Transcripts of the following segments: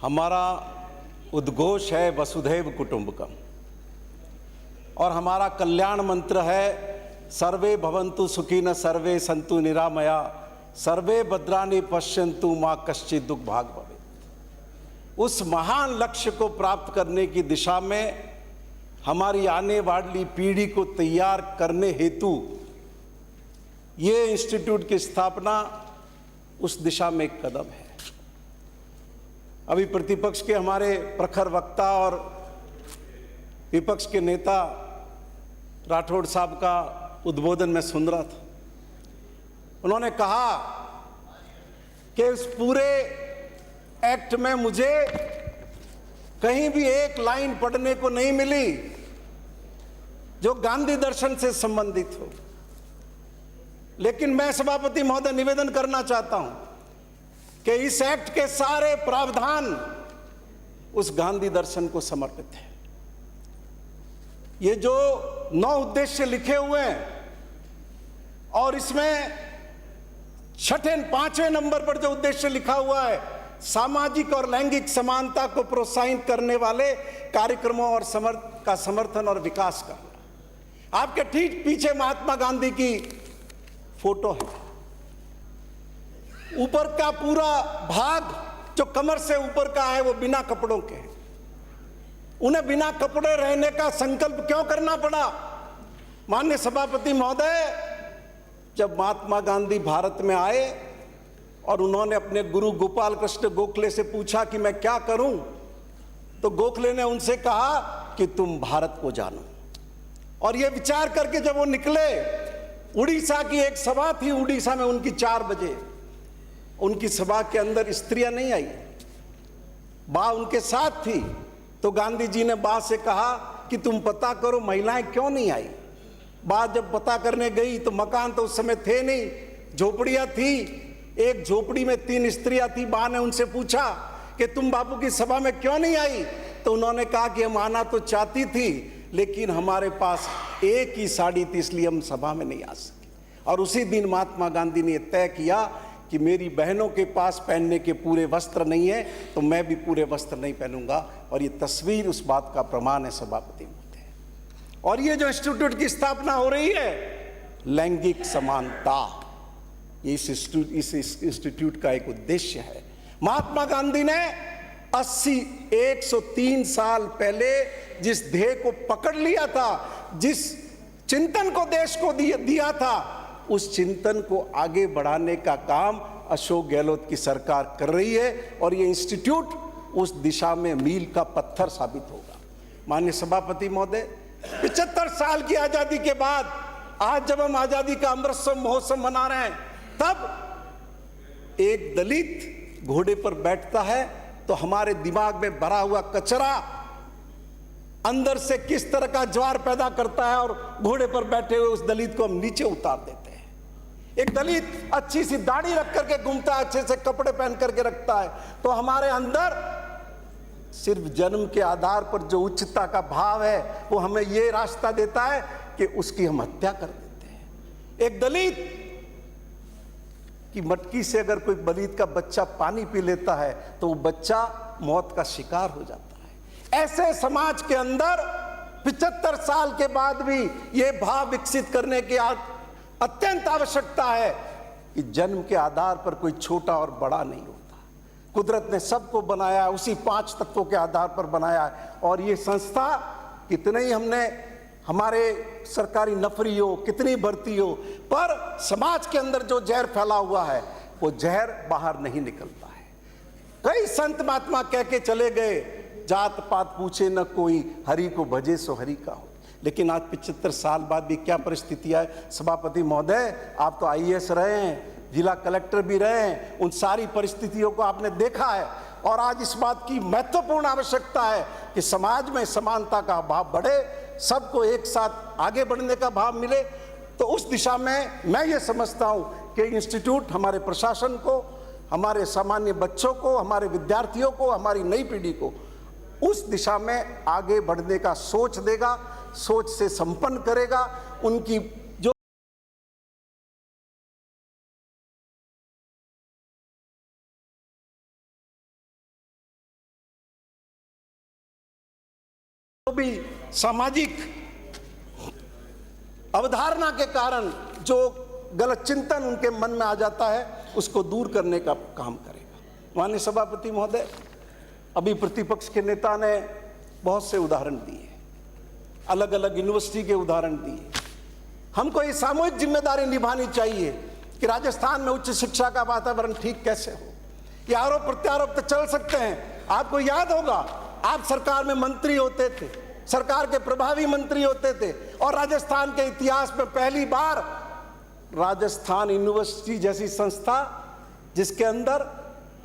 हमारा उद्घोष है वसुधैव कुटुंबकम और हमारा कल्याण मंत्र है सर्वे भवन्तु सुखिनः सर्वे सन्तु निरामया सर्वे भद्राणि पश्यन्तु माँ कश्चित् दुख भाग भवेत्। उस महान लक्ष्य को प्राप्त करने की दिशा में हमारी आने वाली पीढ़ी को तैयार करने हेतु ये इंस्टीट्यूट की स्थापना उस दिशा में एक कदम है। अभी प्रतिपक्ष के हमारे प्रखर वक्ता और विपक्ष के नेता राठौड़ साहब का उद्बोधन में सुन रहा था। उन्होंने कहा कि इस पूरे एक्ट में मुझे कहीं भी एक लाइन पढ़ने को नहीं मिली जो गांधी दर्शन से संबंधित हो, लेकिन मैं सभापति महोदय निवेदन करना चाहता हूं कि इस एक्ट के सारे प्रावधान उस गांधी दर्शन को समर्पित है। ये जो 9 उद्देश्य लिखे हुए हैं और इसमें 5वें नंबर पर जो उद्देश्य लिखा हुआ है सामाजिक और लैंगिक समानता को प्रोत्साहित करने वाले कार्यक्रमों और समर्थन और विकास करना। आपके ठीक पीछे महात्मा गांधी की फोटो है। ऊपर का पूरा भाग जो कमर से ऊपर का है वो बिना कपड़ों के है। उन्हें बिना कपड़े रहने का संकल्प क्यों करना पड़ा? माननीय सभापति महोदय, जब महात्मा गांधी भारत में आए और उन्होंने अपने गुरु गोपाल कृष्ण गोखले से पूछा कि मैं क्या करूं, तो गोखले ने उनसे कहा कि तुम भारत को जानो। और ये विचार करके जब वो निकले, उड़ीसा की एक सभा थी, उड़ीसा में उनकी 4 बजे, उनकी सभा के अंदर स्त्रियां नहीं आई, बा उनके साथ थी। तो गांधी जी ने बा से कहा कि तुम पता करो महिलाएं क्यों नहीं आई। बा जब पता करने गई तो मकान तो उस समय थे नहीं, झोपड़ियां थी। एक झोपड़ी में 3 स्त्रियां थी। बा ने उनसे पूछा कि तुम बापू की सभा में क्यों नहीं आई? तो उन्होंने कहा कि हम आना तो चाहती थी, लेकिन हमारे पास एक ही साड़ी थी, इसलिए हम सभा में नहीं आ सके। और उसी दिन महात्मा गांधी ने तय किया कि मेरी बहनों के पास पहनने के पूरे वस्त्र नहीं है, तो मैं भी पूरे वस्त्र नहीं पहनूंगा। और ये तस्वीर उस बात का प्रमाण है सभापति महोदय। और ये जो इंस्टीट्यूट की स्थापना हो रही है, लैंगिक समानता, ये इस इंस्टीट्यूट का एक उद्देश्य है। महात्मा गांधी ने 103 साल पहले जिस ध्येय को पकड़ लिया था, जिस चिंतन को देश को दिया था, उस चिंतन को आगे बढ़ाने का काम अशोक गहलोत की सरकार कर रही है। और ये इंस्टीट्यूट उस दिशा में मील का पत्थर साबित होगा। माननीय सभापति महोदय, 75 साल की आजादी के बाद आज जब हम आजादी का अमृत महोत्सव मना रहे हैं, तब एक दलित घोड़े पर बैठता है तो हमारे दिमाग में भरा हुआ कचरा अंदर से किस तरह का ज्वार पैदा करता है, और घोड़े पर बैठे हुए उस दलित को हम नीचे उतार देते हैं। एक दलित अच्छी सी दाढ़ी रख करके घूमता है, अच्छे से कपड़े पहन करके रखता है, तो हमारे अंदर सिर्फ जन्म के आधार पर जो उच्चता का भाव है वो हमें ये रास्ता देता है कि उसकी हम हत्या कर देते हैं। एक दलित की मटकी से अगर कोई दलित का बच्चा पानी पी लेता है तो वो बच्चा मौत का शिकार हो जाता है। ऐसे समाज के अंदर 75 साल के बाद भी ये भाव विकसित करने की अत्यंत आवश्यकता है कि जन्म के आधार पर कोई छोटा और बड़ा नहीं होता। कुदरत ने सबको बनाया है, उसी 5 तत्वों के आधार पर बनाया है। और ये संस्था कितने ही हमने हमारे सरकारी नौकरी हो, कितनी भर्ती हो, पर समाज के अंदर जो जहर फैला हुआ है वो जहर बाहर नहीं निकलता है। कई संत महात्मा कह के चले गए, जात पात पूछे न कोई, हरि को भजे सो हरि का हो। लेकिन आज 75 साल बाद भी क्या परिस्थिति है सभापति महोदय? आप तो IAS रहे हैं, जिला कलेक्टर भी रहे हैं, उन सारी परिस्थितियों को आपने देखा है। और आज इस बात की महत्वपूर्ण आवश्यकता है कि समाज में समानता का भाव बढ़े, सबको एक साथ आगे बढ़ने का भाव मिले। तो उस दिशा में मैं ये समझता हूँ कि इंस्टीट्यूट हमारे प्रशासन को, हमारे सामान्य बच्चों को, हमारे विद्यार्थियों को, हमारी नई पीढ़ी को उस दिशा में आगे बढ़ने का सोच देगा, सोच से संपन्न करेगा। उनकी भी सामाजिक अवधारणा के कारण जो गलत चिंतन उनके मन में आ जाता है उसको दूर करने का काम करेगा। माननीय सभापति महोदय, अभी प्रतिपक्ष के नेता ने बहुत से उदाहरण दिए, अलग अलग यूनिवर्सिटी के उदाहरण दिए। हमको ये सामूहिक जिम्मेदारी निभानी चाहिए कि राजस्थान में उच्च शिक्षा का वातावरण ठीक कैसे हो। ये आरोप प्रत्यारोप तो चल सकते हैं। आपको याद होगा, आप सरकार में मंत्री होते थे, सरकार के प्रभावी मंत्री होते थे, और राजस्थान के इतिहास में पहली बार राजस्थान यूनिवर्सिटी जैसी संस्था जिसके अंदर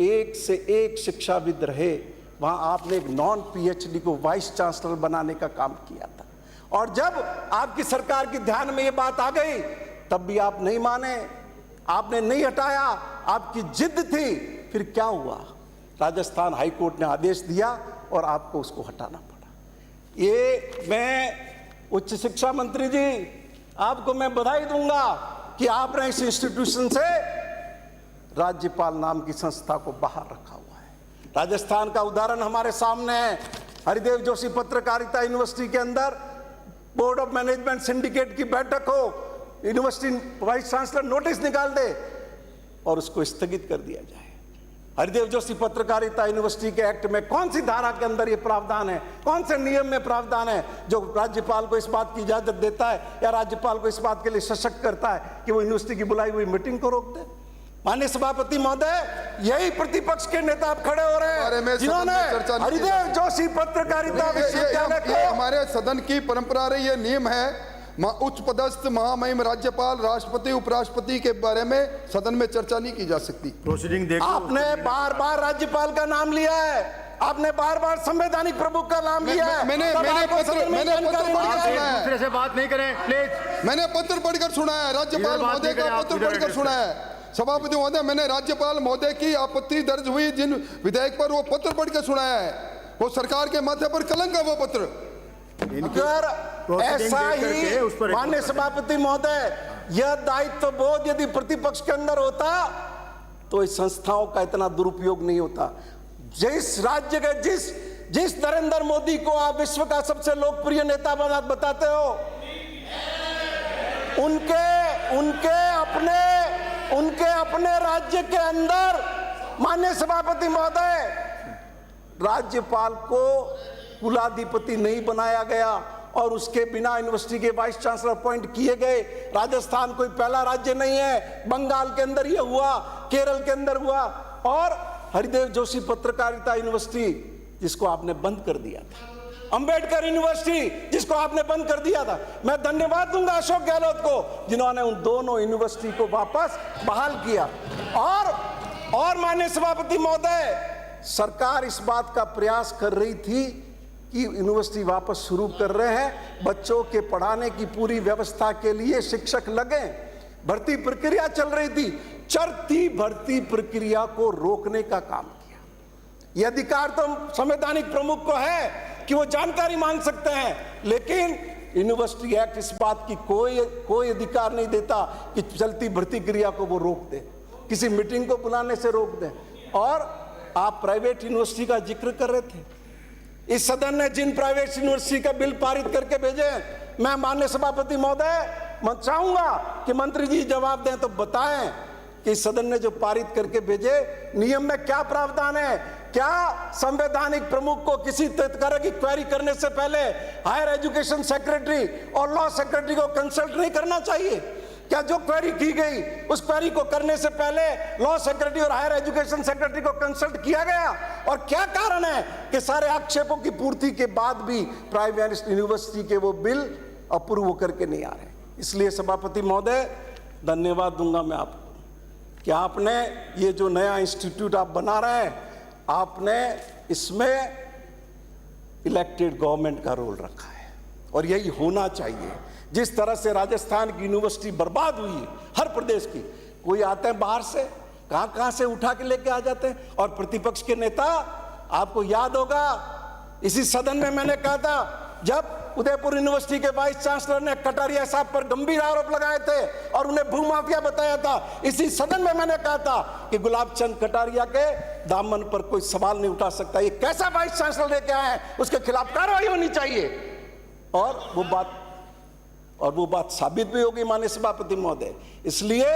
एक से एक शिक्षाविद रहे, वहां आपने एक नॉन पीएचडी को वाइस चांसलर बनाने का काम किया था। और जब आपकी सरकार के ध्यान में ये बात आ गई तब भी आप नहीं माने, आपने नहीं हटाया, आपकी जिद थी। फिर क्या हुआ? राजस्थान हाईकोर्ट ने आदेश दिया और आपको उसको हटाना पड़ा। ये मैं उच्च शिक्षा मंत्री जी, आपको मैं बधाई दूंगा कि आपने इस इंस्टीट्यूशन से राज्यपाल नाम की संस्था को बाहर रखा हुआ है। राजस्थान का उदाहरण हमारे सामने है। हरिदेव जोशी पत्रकारिता यूनिवर्सिटी के अंदर बोर्ड ऑफ मैनेजमेंट सिंडिकेट की बैठक हो, यूनिवर्सिटी वाइस चांसलर नोटिस निकाल दे और उसको स्थगित कर दिया जाए। हरिदेव जोशी पत्रकारिता यूनिवर्सिटी के एक्ट में कौन सी धारा के अंदर ये प्रावधान है, कौन से नियम में प्रावधान है जो राज्यपाल को इस बात की इजाजत देता है या राज्यपाल को इस बात के लिए सशक्त करता है कि वो यूनिवर्सिटी की बुलाई हुई मीटिंग को रोक दे? माननीय सभापति महोदय, यही प्रतिपक्ष के नेता आप खड़े हो रहे हैं जिन्होंने हरिदेव जोशी पत्रकारिता विश्वविद्यालय को, हमारे सदन की परंपरा रही, ये नियम है, उच्च पदस्थ महामहिम राज्यपाल, राष्ट्रपति, उपराष्ट्रपति के बारे में सदन में चर्चा नहीं की जा सकती। प्रोसीडिंग देखो। आपने बार बार राज्यपाल का नाम लिया है, आपने बार बार संवैधानिक प्रमुख का नाम लिया है। मैंने पत्र पढ़कर सुना है। दूसरे से बात नहीं करें प्लीज। मैंने पत्र पढ़कर सुना है, राज्यपाल महोदय का पत्र पढ़कर सुना है। सभापति महोदय, मैंने राज्यपाल महोदय की आपत्ति दर्ज हुई जिन विधेयक पर, वो पत्र पढ़कर सुना है। वो सरकार के माथे पर कलंक है वो पत्र। अगर ऐसा ही माननीय सभापति महोदय, यह दायित्व बोध यदि प्रतिपक्ष के अंदर होता तो इस संस्थाओं का इतना दुरुपयोग नहीं होता। जिस राज्य के जिस नरेंद्र मोदी को आप विश्व का सबसे लोकप्रिय नेता बताते हो, उनके अपने राज्य के अंदर माननीय सभापति महोदय, राज्यपाल को कुलाधिपति नहीं बनाया गया और उसके बिना यूनिवर्सिटी के वाइस चांसलर अपॉइंट किए गए। राजस्थान कोई पहला राज्य नहीं है, बंगाल के अंदर यह हुआ, केरल के अंदर हुआ। और हरिदेव जोशी पत्रकारिता यूनिवर्सिटी जिसको आपने बंद कर दिया था, अंबेडकर यूनिवर्सिटी जिसको आपने बंद कर दिया था, मैं धन्यवाद दूंगा अशोक गहलोत को जिन्होंने उन दोनों यूनिवर्सिटी को वापस बहाल किया। और माननीय सभापति महोदय, सरकार इस बात का प्रयास कर रही थी कि यूनिवर्सिटी वापस शुरू कर रहे हैं, बच्चों के पढ़ाने की पूरी व्यवस्था के लिए शिक्षक लगे, भर्ती प्रक्रिया चल रही थी, चलती भर्ती प्रक्रिया को रोकने का काम किया। यह अधिकार तो संवैधानिक प्रमुख को है कि वो जानकारी मांग सकते हैं, लेकिन यूनिवर्सिटी एक्ट इस बात की कोई अधिकार नहीं देता कि चलती भर्ती क्रिया को वो रोक दे, किसी मीटिंग को बुलाने से रोक दे। और आप प्राइवेट यूनिवर्सिटी का जिक्र कर रहे थे, इस सदन ने जिन प्राइवेट यूनिवर्सिटी का बिल पारित करके भेजे, मैं माननीय सभापति महोदय मैं चाहूंगा कि मंत्री जी जवाब दें तो बताएं कि इस सदन ने जो पारित करके भेजे नियम में क्या प्रावधान है। क्या संवैधानिक प्रमुख को किसी तरह की क्वेरी करने से पहले हायर एजुकेशन सेक्रेटरी और लॉ सेक्रेटरी को कंसल्ट नहीं करना चाहिए? क्या जो क्वेरी की गई उस क्वेरी को करने से पहले लॉ सेक्रेटरी और हायर एजुकेशन सेक्रेटरी को कंसल्ट किया गया? और क्या कारण है कि सारे आक्षेपों की पूर्ति के बाद भी प्राइवेट यूनिवर्सिटी के वो बिल अप्रूव होकर के नहीं आ रहे? इसलिए सभापति महोदय, धन्यवाद दूंगा मैं आपको कि आपने ये जो नया इंस्टीट्यूट आप बना रहे हैं, आपने इसमें इलेक्टेड गवर्नमेंट का रोल रखा है और यही होना चाहिए। जिस तरह से राजस्थान की यूनिवर्सिटी बर्बाद हुई है, हर प्रदेश की, कोई आते हैं बाहर से, कहां से उठा के लेके आ जाते हैं। और प्रतिपक्ष के नेता, आपको याद होगा इसी सदन में मैंने कहा था, जब उदयपुर यूनिवर्सिटी के वाइस चांसलर ने कटारिया साहब पर गंभीर आरोप लगाए थे और उन्हें भूमाफिया बताया था। इसी सदन में मैंने कहा था कि गुलाब चंद कटारिया के दामन पर कोई सवाल नहीं उठा सकता। ये कैसा वाइस चांसलर लेके आए हैं, उसके खिलाफ कार्रवाई होनी चाहिए। और वो बात साबित भी होगी माननीय सभापति महोदय। इसलिए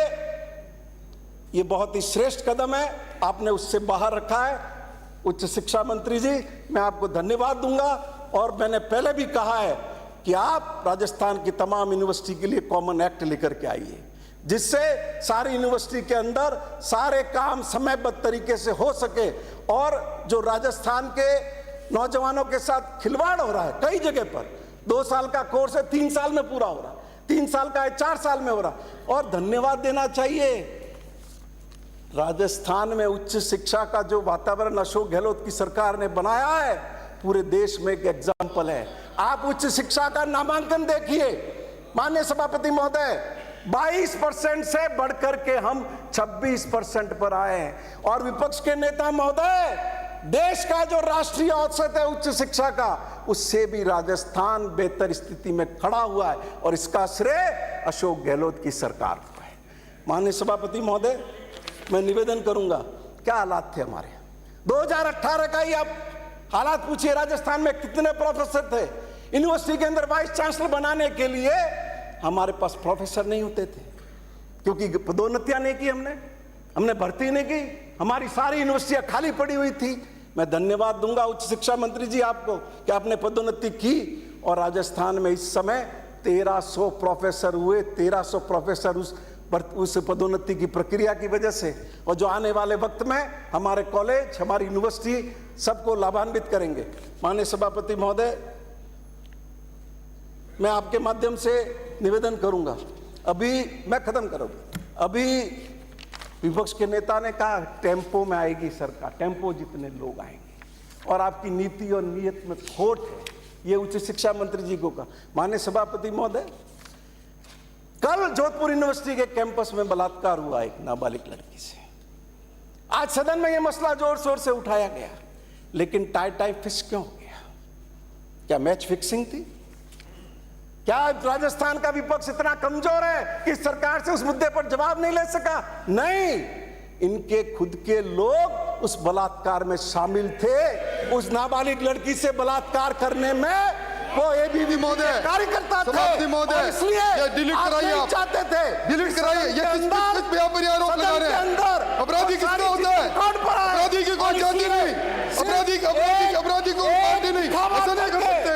ये बहुत ही श्रेष्ठ कदम है, आपने उससे बाहर रखा है। उच्च शिक्षा मंत्री जी, मैं आपको धन्यवाद दूंगा और मैंने पहले भी कहा है कि आप राजस्थान की तमाम यूनिवर्सिटी के लिए कॉमन एक्ट लेकर के आइए, जिससे सारी यूनिवर्सिटी के अंदर सारे काम समयबद्ध तरीके से हो सके। और जो राजस्थान के नौजवानों के साथ खिलवाड़ हो रहा है कई जगह पर, 2 साल का कोर्स है 3 साल में पूरा हो रहा है, 3 साल का है 4 साल में हो रहा है। और धन्यवाद देना चाहिए राजस्थान में उच्च शिक्षा का जो वातावरण अशोक गहलोत की सरकार ने बनाया है, पूरे देश में एक एग्जाम्पल है। आप उच्च शिक्षा का नामांकन देखिए माननीय सभापति महोदय, 22% से बढ़कर के हम 26% पर आए हैं। और विपक्ष के नेता महोदय, देश का जो राष्ट्रीय औसत है उच्च शिक्षा का, उससे भी राजस्थान बेहतर स्थिति में खड़ा हुआ है और इसका श्रेय अशोक गहलोत की सरकार को है। माननीय सभापति महोदय, मैं निवेदन करूंगा, क्या हालात थे हमारे 2018 का ही आप हालात पूछिए। राजस्थान में कितने प्रोफेसर थे? यूनिवर्सिटी के अंदर वाइस चांसलर बनाने के लिए हमारे पास प्रोफेसर नहीं होते थे, क्योंकि पदोन्नतियां नहीं की, हमने भर्ती नहीं की, हमारी सारी यूनिवर्सिटियां खाली पड़ी हुई थी। मैं धन्यवाद दूंगा उच्च शिक्षा मंत्री जी आपको कि आपने पदोन्नति की और राजस्थान में इस समय 1300 प्रोफेसर हुए। 1300 प्रोफेसर उस पदोन्नति की प्रक्रिया की वजह से, और जो आने वाले वक्त में हमारे कॉलेज, हमारी यूनिवर्सिटी सबको लाभान्वित करेंगे। माननीय सभापति महोदय, मैं आपके माध्यम से निवेदन करूंगा, अभी मैं खत्म करूंगा। अभी विपक्ष के नेता ने कहा टेम्पो में आएगी सरकार, टेम्पो जितने लोग आएंगे, और आपकी नीति और नीयत में खोट है, ये उच्च शिक्षा मंत्री जी को कहा। माननीय सभापति महोदय, कल जोधपुर यूनिवर्सिटी के कैंपस में बलात्कार हुआ एक नाबालिग लड़की से। आज सदन में यह मसला जोर शोर से उठाया गया, लेकिन टाई फिक्स क्यों हो गया? क्या मैच फिक्सिंग थी? क्या राजस्थान का विपक्ष इतना कमजोर है कि सरकार से उस मुद्दे पर जवाब नहीं ले सका? नहीं, इनके खुद के लोग उस बलात्कार में शामिल थे। उस नाबालिग लड़की से बलात्कार करने में वो एबीवी महोदय कार्यकर्ता थे, महोदय, इसलिए ये डिलीट कराइए, आप चाहते थे डिलीट कराइए। ये किस पे आप आरोप लगा रहे हैं? अपराधी किसका होता है? अपराधी की कोई जाति नहीं, अपराधी को पार्टी नहीं, ऐसा नहीं कर सकते।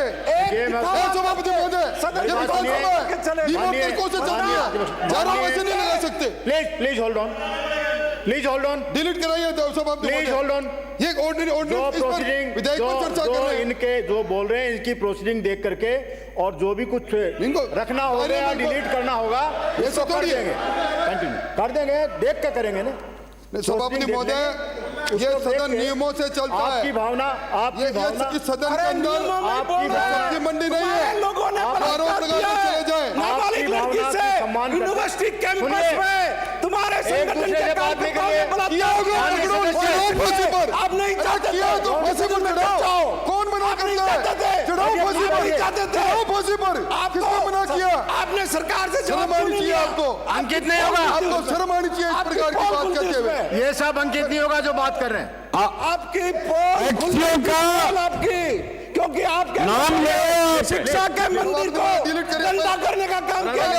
सभापति महोदय, ये विधानसभा है, दीवार तर्कों से चलती है, चारों में से नहीं लगा सकते। प्लीज होल्ड ऑन, डिलीट कराइए सभापति महोदय, प्लीज होल्ड ऑन। ये ऑर्डिनरी विधायक पर चर्चा कर रहे हैं, इनके जो बोल रहे हैं इनकी प्रोसीडिंग देख करके, और जो भी कुछ रखना होगा या डिलीट करना होगा ये सब कर देंगे, कंटिन्यू कर देंगे, देख के करेंगे ना सभापति महोदय। ये सदन नियमों से चलता है। आपकी भावना, इस सदन के अंदर आपकी सब्जी मंडी नहीं है, लोगों ने आरोप लगा के चले जाए। नाबालिग लड़की से यूनिवर्सिटी कैंपस में तुम्हारे संगठन के आप नहीं चाहते तो फांसी पर चढ़ाओ। कौन मना करता है? चढ़ाओ फांसी पर, चढ़ाओ फांसी पर। किसने मना किया? आपने सरकार से शर्म आनी चाहिए आपको। अंकित नहीं होगा, आपको शर्म आनी चाहिए इस प्रकार की बात करते हुए। ये सब अंकित नहीं होगा जो बात कर रहे हैं। आपकी आपकी, क्योंकि आपके नाम ले शिक्षा के मंदिर को गंदा करने का काम किया।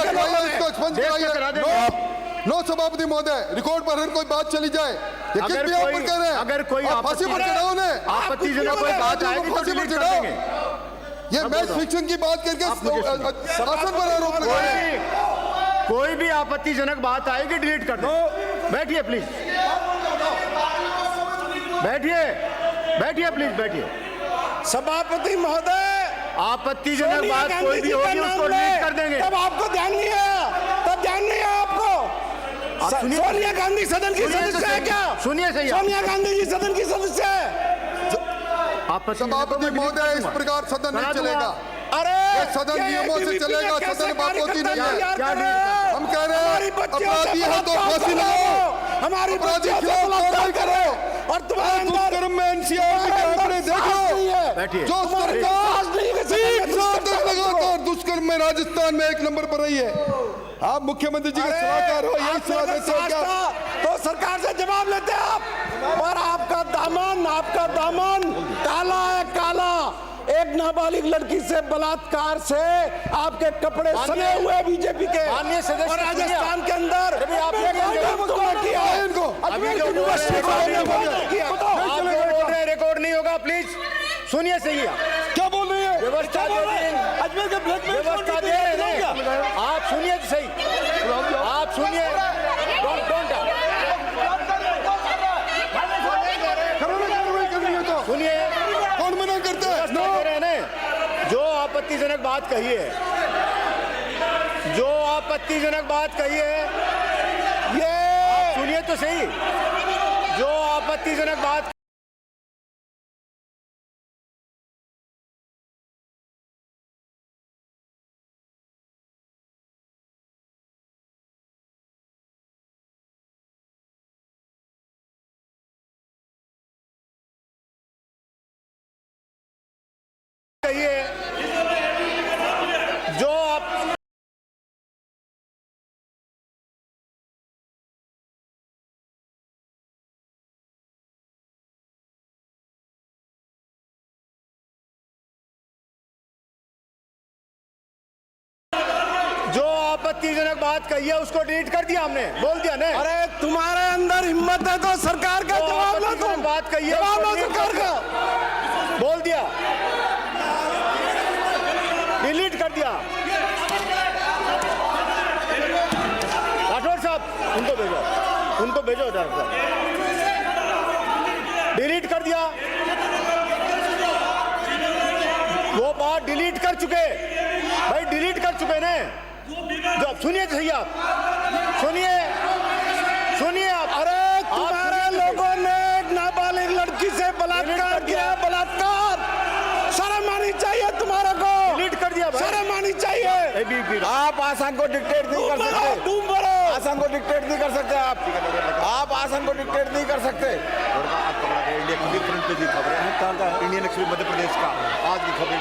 नो सभापति महोदय, रिकॉर्ड पर हर कोई बात चली जाए। ये किस भी आप कह रहे हैं? अगर कोई फांसी पर चढ़ाओ ने, आपत्तिजनक कोई बात आएगी तो डिलीट कर देंगे। ये मैच फिक्सिंग की बात करके शासन पर आरोप लगा रहे हैं। कोई भी आपत्तिजनक बात आएगी डिलीट कर दो। बैठिए प्लीज, बैठिए प्लीज, बैठिए। सभापति महोदय, आपत्तिजनक बात कोई भी होगी उसको डिलीट कर देंगे। तब आपको ध्यान नहीं है, तब ध्यान नहीं है आपको। सोनिया गांधी सदन की सदस्य है क्या? सुनिए सही, सोनिया गांधी जी सदन की सदस्य है। सभापति महोदय, इस प्रकार सदन नहीं चलेगा। अरे सदन नियमों से चलेगा, सदन बापोती नहीं है। हम कह रहे हैं अपराधी है तो फांसी लगाओ, हमारी अपराधी खिलाफ कार्रवाई करो। और तुम्हारे दुष्कर्म में एनसीआर के आंकड़े देखो, बैठिए। जो सरकार लगातार दुष्कर्म में राजस्थान में 1 नंबर पर रही है। आप मुख्यमंत्री जी के सलाहकार हो, यही सलाह देते हो क्या? तो सरकार से जवाब लेते हैं आप, पर आपका दामन काला है, काला। एक नाबालिग लड़की से बलात्कार से आपके कपड़े सने हुए बीजेपी के और राजस्थान के अंदर रिकॉर्ड नहीं होगा, प्लीज सुनिए। सही है, क्या बोल रही है? व्यवस्था दे रहे हैं, अजमेर के व्यवस्था दे रहे हैं। आप सुनिए तो सही, आप सुनिए। सुनिए, कौन मना करता है? जो आपत्तिजनक बात कही है, जो आपत्तिजनक बात कही है, ये सुनिए तो सही। जो आपत्तिजनक बात कही है, जो आप जो आपत्तिजनक बात कही है उसको डिलीट कर दिया हमने, बोल दिया ने। अरे तुम्हारे अंदर हिम्मत है तो सरकार का जवाब लो। तुम बात कही है, जवाब लो सरकार का, बोल दिया, डिलीट कर दिया। राठौर साहब उनको भेजो डॉक्टर, डिलीट कर दिया। वो बात डिलीट कर चुके भाई, डिलीट कर चुके ने। जो सुनिए तो सही, आप सुनिए आप। अरे तुम्हारे लोगों ने एक नाबालिग लड़की से बलात्कार किया, बलात्कार। शर्म आनी चाहिए तुम्हारे को, डिलीट कर दिया भाई, शर्म आनी चाहिए। आप आसान को डिक्टेट नहीं कर सकते, आसान को डिक्टेट नहीं कर सकते। आप आसान को डिक्टेट नहीं कर सकते। इंडियन एक्सप्रेस मध्य प्रदेश का आज की खबर।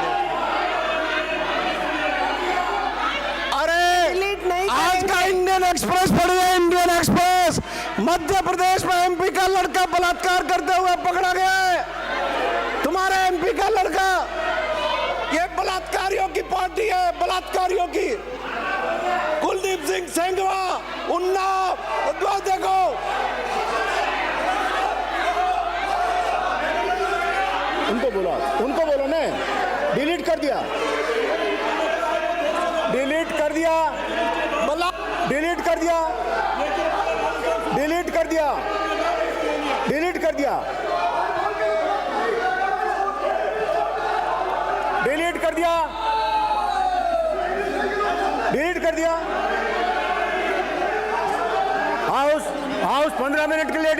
आज का इंडियन एक्सप्रेस पढ़िए, इंडियन एक्सप्रेस। मध्य प्रदेश में एमपी का लड़का बलात्कार करते हुए पकड़ा गया है। तुम्हारे एमपी का लड़का, ये बलात्कारियों की पार्टी है, बलात्कारियों की। कुलदीप सिंह सेंगवा, उन्नाव, देखो उनको बोलो ने, डिलीट कर दिया, डिलीट कर दिया, डिलीट कर दिया, डिलीट कर दिया, डिलीट कर दिया, डिलीट कर दिया, डिलीट कर दिया। हाउस 15 मिनट के लिए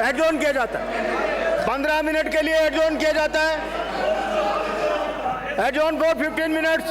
एडजॉर्न किया जाता है, 15 मिनट के लिए एडजॉर्न किया जाता है। Adjourn for 15 minutes.